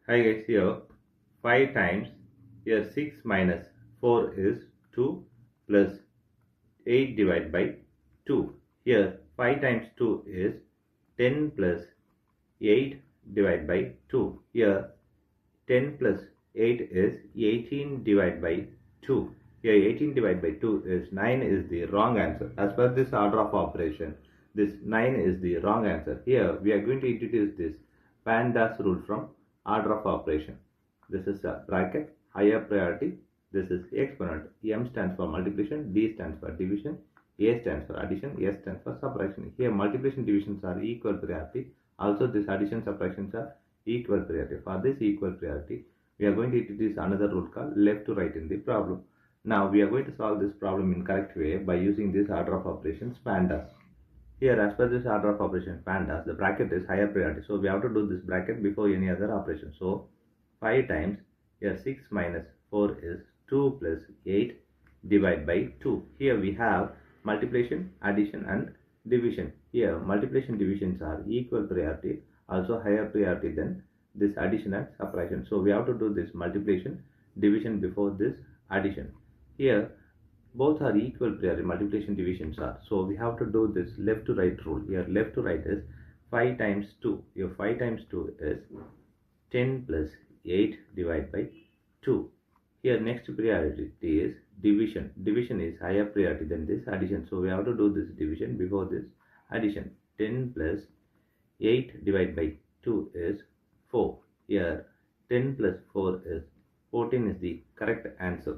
Hi guys, here 5 times, here 6 minus 4 is 2 plus 8 divided by 2. Here 5 times 2 is 10 plus 8 divided by 2. Here 10 plus 8 is 18 divided by 2. Here 18 divided by 2 is 9 is the wrong answer. As per this order of operation, this 9 is the wrong answer. Here we are going to introduce this PEMDAS rule from order of operation. This is a bracket, higher priority. This is exponent. M stands for multiplication, D stands for division, A stands for addition, S stands for subtraction. Here multiplication divisions are equal priority. Also this addition subtractions are equal priority. For this equal priority, we are going to introduce another rule called left to right in the problem. Now we are going to solve this problem in correct way by using this order of operations PEMDAS. Here, as per this order of operation PEMDAS, the bracket is higher priority. So we have to do this bracket before any other operation. So 5 times, here 6 minus 4 is 2 plus 8 divided by 2. Here we have multiplication, addition and division. Here multiplication divisions are equal priority, also higher priority than this addition and subtraction. So we have to do this multiplication, division before this addition. Here both are equal priority, multiplication divisions are. So we have to do this left to right rule. Here left to right is 5 times 2. Here 5 times 2 is 10 plus 8 divided by 2. Here next priority is division. Division is higher priority than this addition. So we have to do this division before this addition. 10 plus 8 divided by 2 is 4. Here 10 plus 4 is 14 is the correct answer.